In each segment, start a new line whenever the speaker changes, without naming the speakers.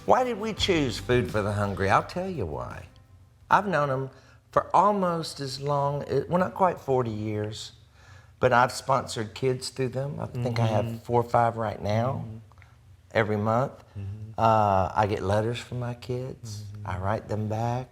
Why did we choose Food for the Hungry? I'll tell you why. I've known them for almost as long, well, not quite 40 years, but I've sponsored kids through them. I think I have 4 or 5 right now, every month. I get letters from my kids. I write them back.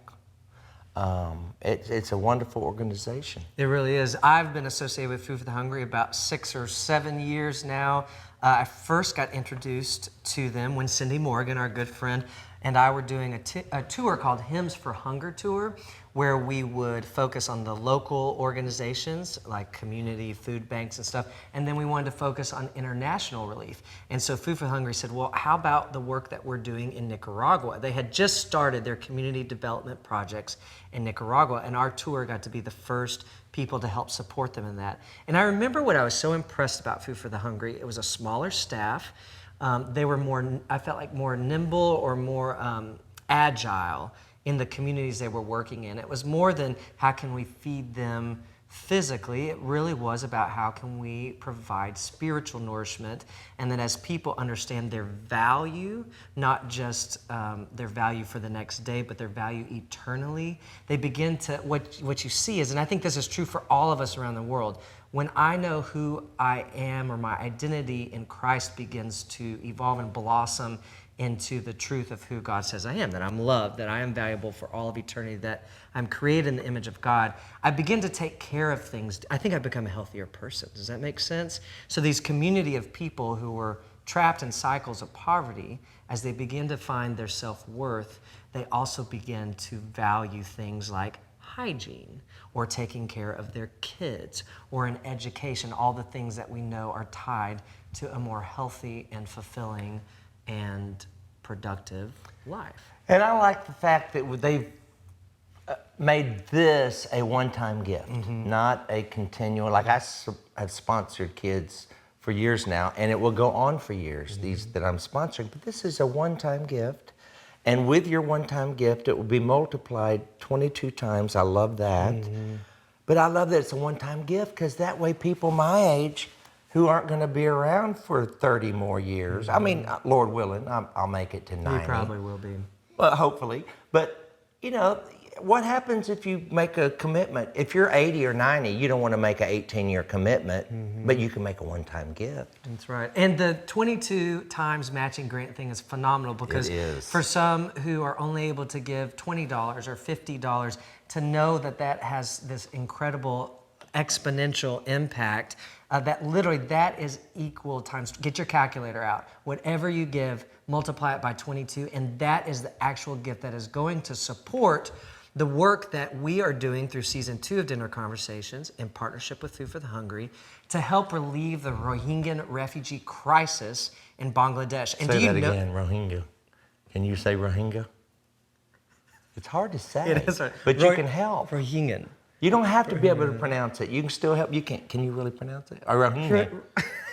It's a wonderful organization.
It really is. I've been associated with Food for the Hungry about 6 or 7 years now. I first got introduced to them when Cindy Morgan, our good friend, and I were doing a tour called Hymns for Hunger Tour, where we would focus on the local organizations like community food banks and stuff, and then we wanted to focus on international relief. And so Food for the Hungry said, well, how about the work that we're doing in Nicaragua? They had just started their community development projects in Nicaragua, and our tour got to be the first people to help support them in that. And I remember what I was so impressed about Food for the Hungry. It was a smaller staff. They were more, I felt like more nimble or more agile in the communities they were working in. It was more than how can we feed them physically. It really was about how can we provide spiritual nourishment, and then as people understand their value, not just their value for the next day, but their value eternally, they begin to, what you see is, and I think this is true for all of us around the world, when I know who I am or my identity in Christ begins to evolve and blossom into the truth of who God says I am, that I'm loved, that I am valuable for all of eternity, that I'm created in the image of God, I begin to take care of things. I think I become a healthier person. Does that make sense? So these community of people who were trapped in cycles of poverty, as they begin to find their self-worth, they also begin to value things like hygiene, or taking care of their kids, or in education, all the things that we know are tied to a more healthy and fulfilling and productive life.
And I like the fact that they've made this a one-time gift, not a continual, like have sponsored kids for years now, and it will go on for years, these that I'm sponsoring, but this is a one-time gift. And with your one-time gift, it will be multiplied 22 times. I love that. But I love that it's a one-time gift, because that way people my age who aren't going to be around for 30 more years, I mean, Lord willing, I'll make it to 90.
You probably will be.
Well, hopefully. But, you know, what happens if you make a commitment? If you're 80 or 90, you don't want to make an 18-year commitment, but you can make a one-time gift.
That's right. And the 22 times matching grant thing is phenomenal, because for some who are only able to give $20 or $50, to know that that has this incredible exponential impact, that literally that is equal times, get your calculator out, whatever you give, multiply it by 22, and that is the actual gift that is going to support the work that we are doing through season 2 of Dinner Conversations in partnership with Food for the Hungry to help relieve the Rohingya refugee crisis in Bangladesh. And
say that again, Rohingya. Can you say Rohingya? It's hard to say,
it is hard.
But you can help.
Rohingya.
You don't have to be able to pronounce it. You can still help. You can't. Can you really pronounce it? Or Rohingya?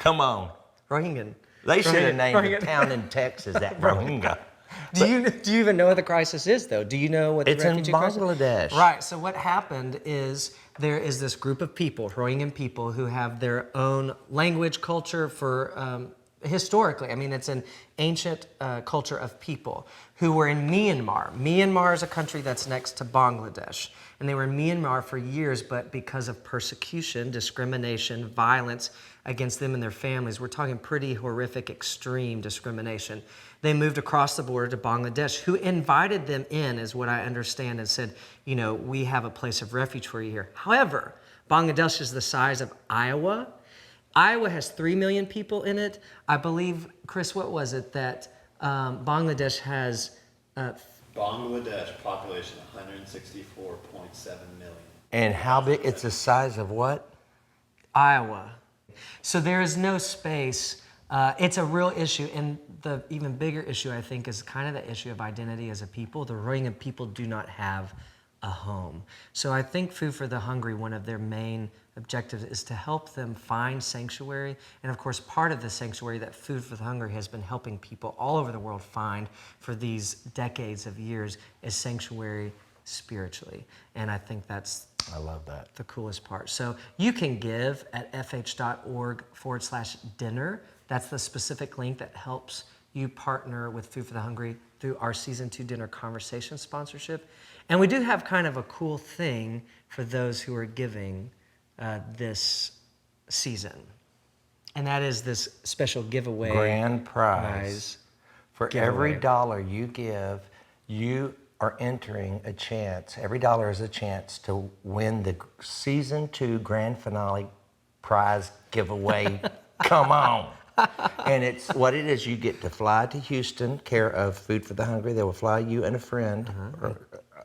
Come on.
Rohingya.
They should have named a town in Texas that Rohingya.
Do you even know what the crisis is, though? Do you know what the refugee crisis is?
It's in Bangladesh.
Right. So what happened is there is this group of people, Rohingya people, who have their own language, culture for historically. I mean, it's an ancient culture of people who were in Myanmar. Myanmar is a country that's next to Bangladesh. And they were in Myanmar for years, but because of persecution, discrimination, violence against them and their families, we're talking pretty horrific, extreme discrimination. They moved across the border to Bangladesh, who invited them in, is what I understand, and said, you know, we have a place of refuge for you here. However, Bangladesh is the size of Iowa. Iowa has 3 million people in it. I believe, Chris, what was it that Bangladesh has?
Bangladesh population 164.7 million.
And how big? It's the size of what?
Iowa. So there is no space. It's a real issue. And the even bigger issue, I think, is kind of the issue of identity as a people. The Rohingya people do not have a home. So I think Food for the Hungry, one of their main objectives is to help them find sanctuary. And of course, part of the sanctuary that Food for the Hungry has been helping people all over the world find for these decades of years is sanctuary spiritually. And I think that's
I love that.
The coolest part. So you can give at fh.org/dinner. That's the specific link that helps you partner with Food for the Hungry through our Season 2 Dinner Conversation sponsorship. And we do have kind of a cool thing for those who are giving this season. And that is this special giveaway.
Grand prize. For every
Giveaway.
dollar you give, you are entering a chance. Every dollar is a chance to win the season 2 grand finale prize giveaway. Come on. And it's what it is. You get to fly to Houston, care of Food for the Hungry. They will fly you and a friend, or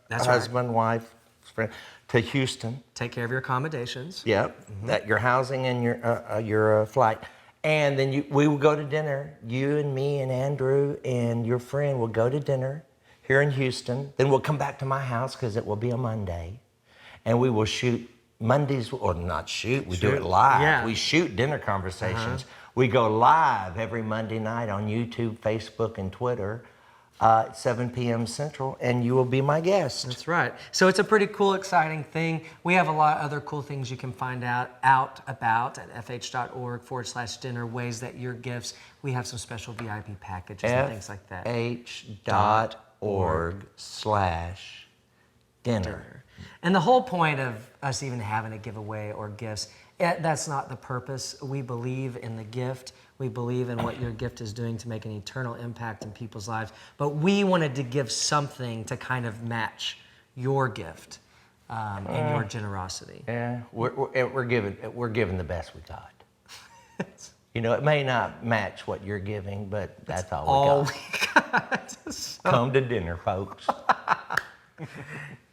That's
a
right.
husband, wife, friend, to Houston.
Take care of your accommodations.
Yep, that your housing and your flight. And then we will go to dinner. You and me and Andrew and your friend will go to dinner here in Houston. Then we'll come back to my house because it will be a Monday. And we will shoot Mondays, or not shoot, we do it live.
Yeah.
We shoot dinner conversations. We go live every Monday night on YouTube, Facebook, and Twitter at 7 p.m. Central, and you will be my guest.
That's right. So it's a pretty cool, exciting thing. We have a lot of other cool things you can find out about at fh.org/dinner, ways that your gifts, we have some special VIP packages and things like that.
fh.org/dinner.
And the whole point of us even having a giveaway or gifts, that's not the purpose. We believe in the gift. We believe in what your gift is doing to make an eternal impact in people's lives. But we wanted to give something to kind of match your gift and your generosity.
Yeah, we're giving the best we got. You know, it may not match what you're giving, but that's all we got. Come to dinner, folks.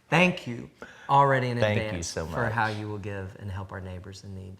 Thank you already in
Thank you
advance
so
for
much.
how you will give and help our neighbors in need.